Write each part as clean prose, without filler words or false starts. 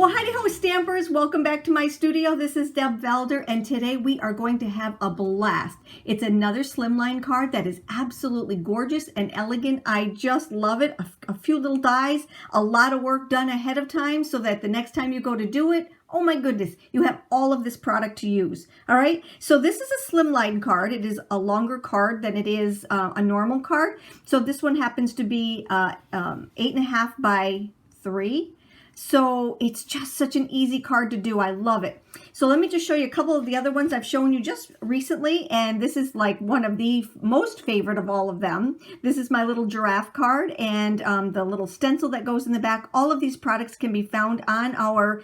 Well, howdy ho, Stampers. Welcome back to my studio. This is Deb Valder, and today we are going to have a blast. It's another Slimline card that is absolutely gorgeous and elegant. I just love it. A few little dies, a lot of work done ahead of time so that the next time you go to do it, oh my goodness, you have all of this product to use. All right, so this is a Slimline card. It is a longer card than it is a normal card. So this one happens to be 8.5 by 3. So it's just such an easy card to do. I love it. So let me just show you a couple of the other ones I've shown you just recently. And this is like one of the most favorite of all of them. This is my little giraffe card and the little stencil that goes in the back. All of these products can be found on our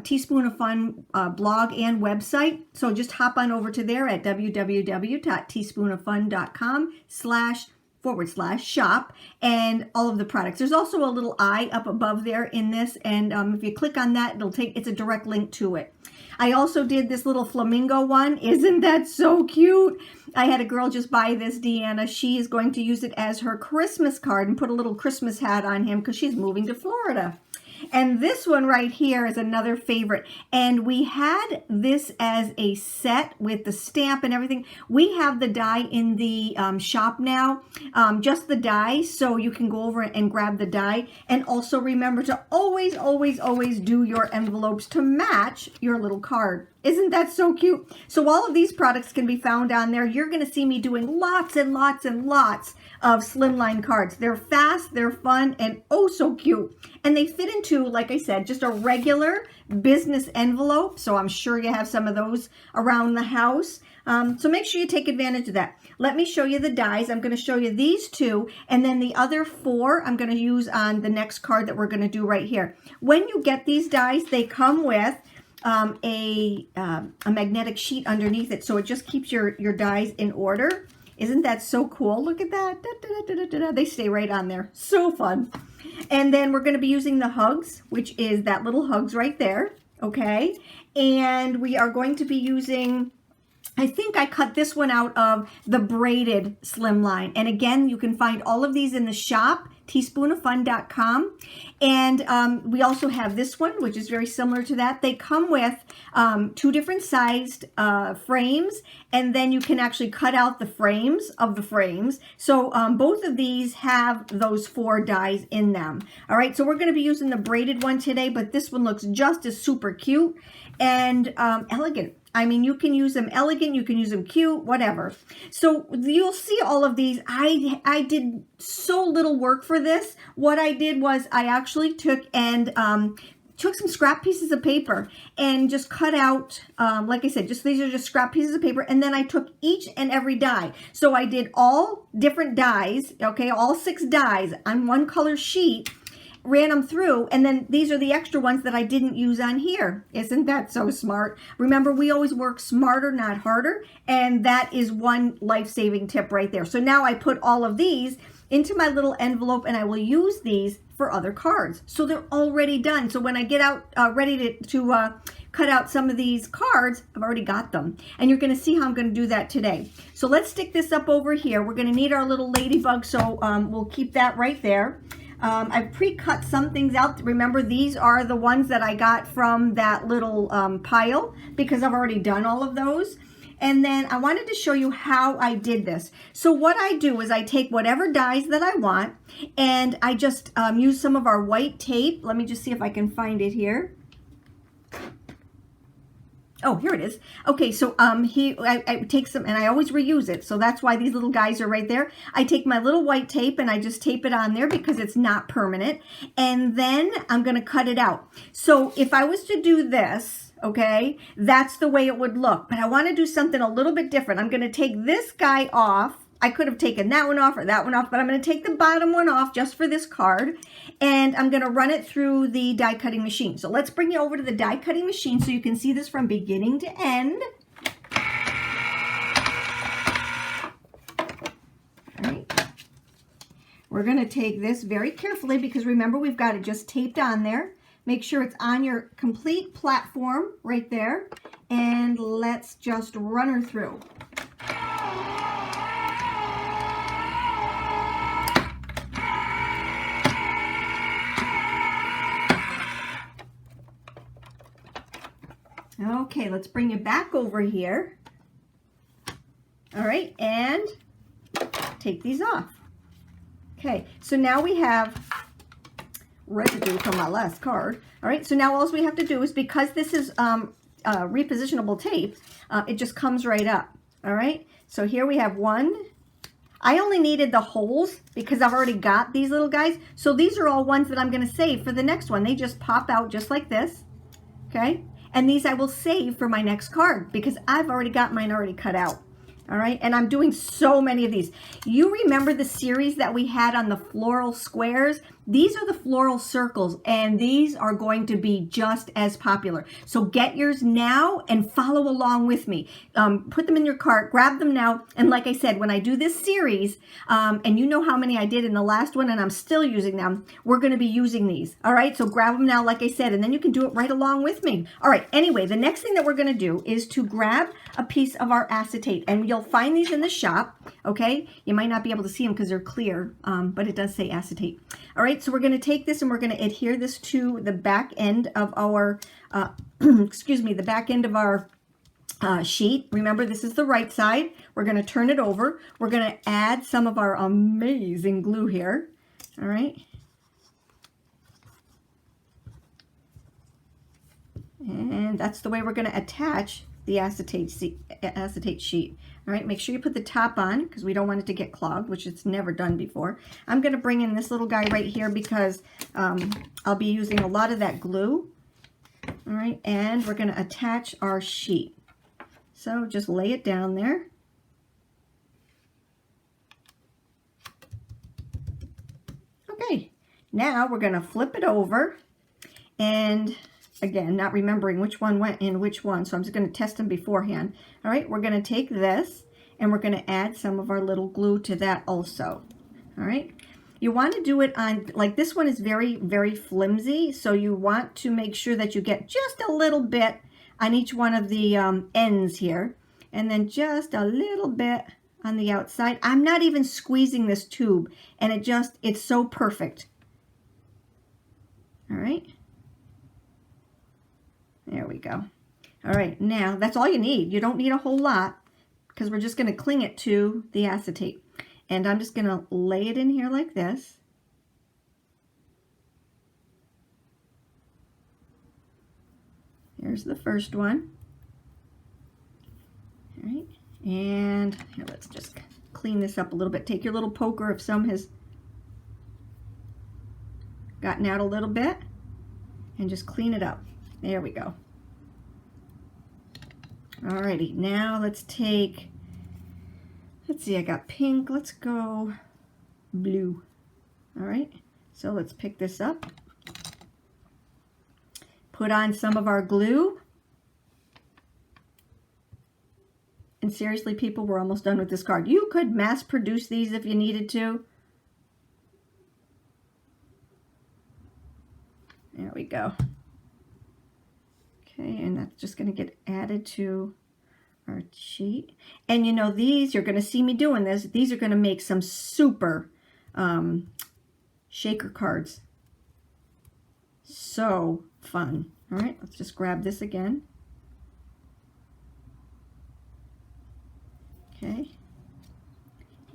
Teaspoon of Fun blog and website. So just hop on over to there at www.teaspoonofun.com//shop and all of the products. There's also a little eye up above there in this, and if you click on that, it's a direct link to it. I also did this little flamingo one. Isn't that so cute? I had a girl just buy this, Deanna. She is going to use it as her Christmas card and put a little Christmas hat on him because she's moving to Florida. And this one right here is another favorite. And we had this as a set with the stamp and everything. We have the die in the shop now, just the die. So you can go over and grab the die. And also remember to always, always, always do your envelopes to match your little card. Isn't that so cute? So all of these products can be found on there. You're going to see me doing lots and lots and lots of Slimline cards. They're fast, they're fun, and oh so cute. And they fit into, like I said, just a regular business envelope. So I'm sure you have some of those around the house. So make sure you take advantage of that. Let me show you the dies. I'm going to show you these two, and then the other 4 I'm going to use on the next card that we're going to do right here. When you get these dies, they come with a magnetic sheet underneath it, so it just keeps your dies in order. Isn't that so cool? Look at that. Da, da, da, da, da, da. They stay right on there. So fun. And then we're going to be using the hugs, which is that little hugs right there. Okay. And we are going to be using, I think I cut this one out of the braided Slimline. And again, you can find all of these in the shop, teaspoonofun.com. And we also have this one, which is very similar to that. They come with 2 different sized frames, and then you can actually cut out the frames of the frames. So both of these have those 4 dies in them. All right, so we're going to be using the braided one today, but this one looks just as super cute and elegant. I mean, you can use them elegant, you can use them cute, whatever. So you'll see all of these. I did so little work for this. What I did was I actually took some scrap pieces of paper and just cut out, like I said, these are just scrap pieces of paper. And then I took each and every die. So I did all different dies, okay, all 6 dies on one color sheet, ran them through, and then these are the extra ones that I didn't use on here. Isn't that so smart? Remember, we always work smarter, not harder, and that is one life-saving tip right there. So now I put all of these into my little envelope, and I will use these for other cards. So they're already done. So when I get out ready to cut out some of these cards, I've already got them. And you're going to see how I'm going to do that today. So let's stick this up over here. We're going to need our little ladybug, so we'll keep that right there. I've pre-cut some things out. Remember, these are the ones that I got from that little pile because I've already done all of those. And then I wanted to show you how I did this. So what I do is I take whatever dies that I want, and I just use some of our white tape. Let me just see if I can find it here. Oh, here it is. Okay, so I take some, and I always reuse it, so that's why these little guys are right there. I take my little white tape, and I just tape it on there because it's not permanent, and then I'm going to cut it out. So if I was to do this, okay, that's the way it would look, but I want to do something a little bit different. I'm going to take this guy off. I could have taken that one off or that one off, but I'm going to take the bottom one off just for this card, and I'm going to run it through the die cutting machine. So let's bring you over to the die cutting machine so you can see this from beginning to end. All right. We're going to take this very carefully because remember, we've got it just taped on there. Make sure it's on your complete platform right there, and let's just run her through. Okay, let's bring you back over here. All right, and take these off. Okay, so now we have residue from my last card. All right, so now all we have to do is, because this is repositionable tape, it just comes right up. All right, so here we have one. I only needed the holes because I've already got these little guys. So these are all ones that I'm going to save for the next one. They just pop out just like this. Okay, and these I will save for my next card because I've already got mine already cut out. All right, and I'm doing so many of these. You remember the series that we had on the floral squares? These are the floral circles, and these are going to be just as popular. So get yours now and follow along with me. Put them in your cart, grab them now, and like I said, when I do this series, and you know how many I did in the last one, and I'm still using them, we're going to be using these. All right, so grab them now, like I said, and then you can do it right along with me. All right, anyway, the next thing that we're going to do is to grab a piece of our acetate, and you'll find these in the shop. Okay, you might not be able to see them because they're clear, but it does say acetate. All right, so we're going to take this and we're going to adhere this to the back end of our, excuse me, the back end of our sheet. Remember, this is the right side. We're going to turn it over. We're going to add some of our amazing glue here. All right. And that's the way we're going to attach the acetate sheet. All right, make sure you put the top on because we don't want it to get clogged, which it's never done before. I'm going to bring in this little guy right here because I'll be using a lot of that glue. All right, and we're going to attach our sheet. So just lay it down there. Okay, now we're going to flip it over, and again, not remembering which one went in which one, so I'm just going to test them beforehand. All right, we're going to take this and we're going to add some of our little glue to that also. All right, you want to do it on, like this one is very, very flimsy, so you want to make sure that you get just a little bit on each one of the ends here, and then just a little bit on the outside. I'm not even squeezing this tube, and it's so perfect. All right. There we go. All right, now that's all you need. You don't need a whole lot because we're just going to cling it to the acetate. And I'm just going to lay it in here like this. Here's the first one. All right, and here, let's just clean this up a little bit. Take your little poker if some has gotten out a little bit, and just clean it up. There we go. Alrighty, now let's see, I got pink, let's go blue. All right, so let's pick this up. Put on some of our glue. And seriously, people, we're almost done with this card. You could mass produce these if you needed to. There we go. Okay, and that's just going to get added to our sheet. And you know, these, you're going to see me doing this. These are going to make some super shaker cards. So fun. All right, let's just grab this again. Okay.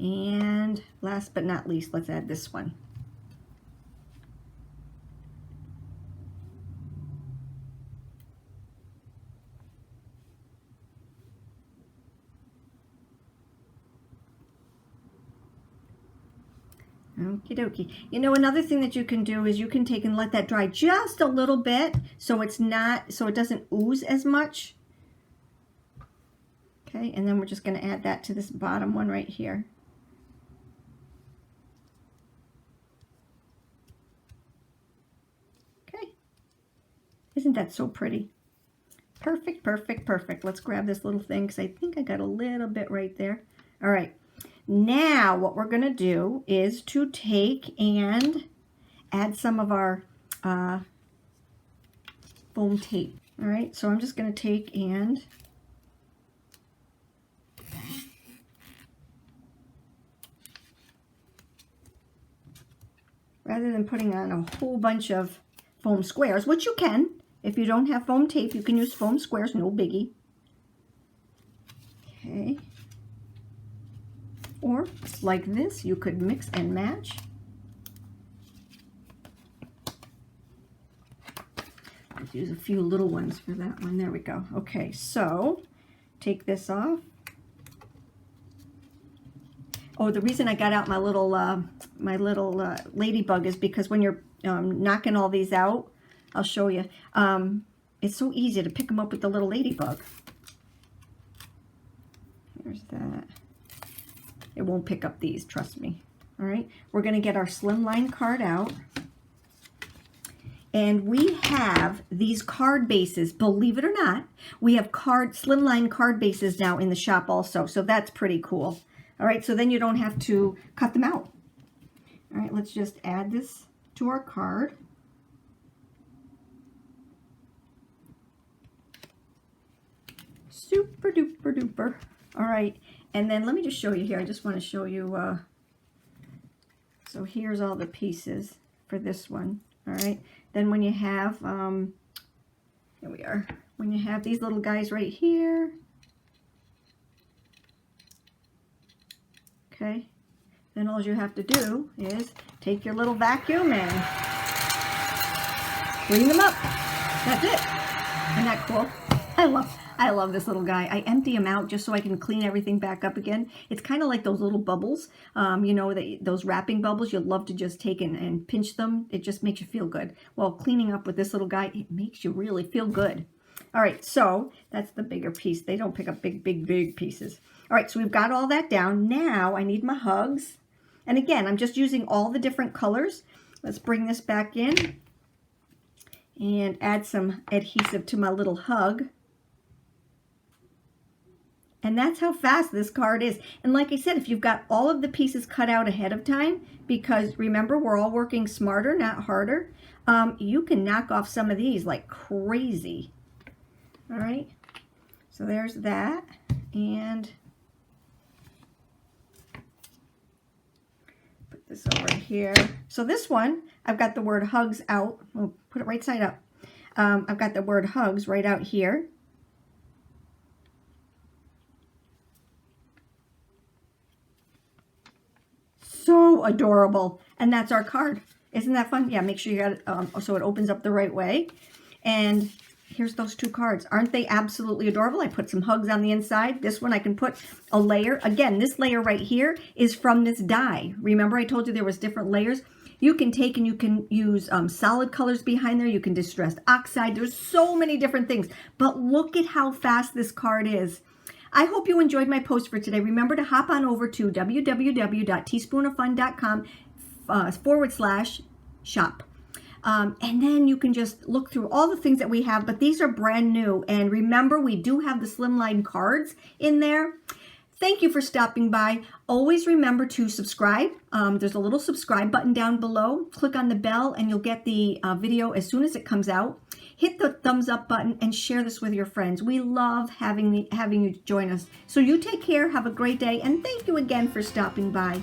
And last but not least, let's add this one. Okie dokie. You know, another thing that you can do is you can take and let that dry just a little bit so it doesn't ooze as much. Okay, and then we're just going to add that to this bottom one right here. Okay. Isn't that so pretty? Perfect, perfect, perfect. Let's grab this little thing because I think I got a little bit right there. All right. Now what we're going to do is to take and add some of our foam tape. All right, so I'm just going to take and rather than putting on a whole bunch of foam squares, which you can, If you don't have foam tape, you can use foam squares, no biggie. Okay. Or like this, you could mix and match. Let's use a few little ones for that one. There we go. Okay, so take this off. Oh, the reason I got out my little Ladybug is because when you're knocking all these out, I'll show you. It's so easy to pick them up with the little Ladybug. Here's that. It won't pick up these, trust me. All right, we're going to get our Slimline card out. And we have these card bases, believe it or not. We have Slimline card bases now in the shop also, so that's pretty cool. All right, so then you don't have to cut them out. All right, let's just add this to our card. Super duper duper. All right, and then let me just show you here. I just want to show you, so here's all the pieces for this one. All right, then when you have, here we are, when you have these little guys right here, okay, then all you have to do is take your little vacuum and clean them up. That's it. Isn't that cool? I love this little guy. I empty him out just so I can clean everything back up again. It's kind of like those little bubbles, you know, those wrapping bubbles. You'd love to just take and pinch them. It just makes you feel good. Well, cleaning up with this little guy, it makes you really feel good. All right, so that's the bigger piece. They don't pick up big pieces. All right, so we've got all that down. Now I need my hugs. And again, I'm just using all the different colors. Let's bring this back in and add some adhesive to my little hug. And that's how fast this card is. And like I said, if you've got all of the pieces cut out ahead of time, because remember, we're all working smarter, not harder, you can knock off some of these like crazy. All right, so there's that. And put this over here. So this one, I've got the word hugs out. We'll put it right side up. I've got the word hugs right out here. So adorable. And that's our card. Isn't that fun? Yeah, make sure you got it so it opens up the right way. And here's those two cards. Aren't they absolutely adorable? I put some hugs on the inside. This one I can put a layer. Again, this layer right here is from this die. Remember I told you there was different layers? You can take and you can use solid colors behind there. You can distressed oxide. There's so many different things. But look at how fast this card is. I hope you enjoyed my post for today. Remember to hop on over to www.teaspoonofun.com/shop. And then you can just look through all the things that we have, but these are brand new. And remember, we do have the Slimline cards in there. Thank you for stopping by. Always remember to subscribe. There's a little subscribe button down below. Click on the bell and you'll get the video as soon as it comes out. Hit the thumbs up button and share this with your friends. We love having you join us. So you take care, have a great day, and thank you again for stopping by.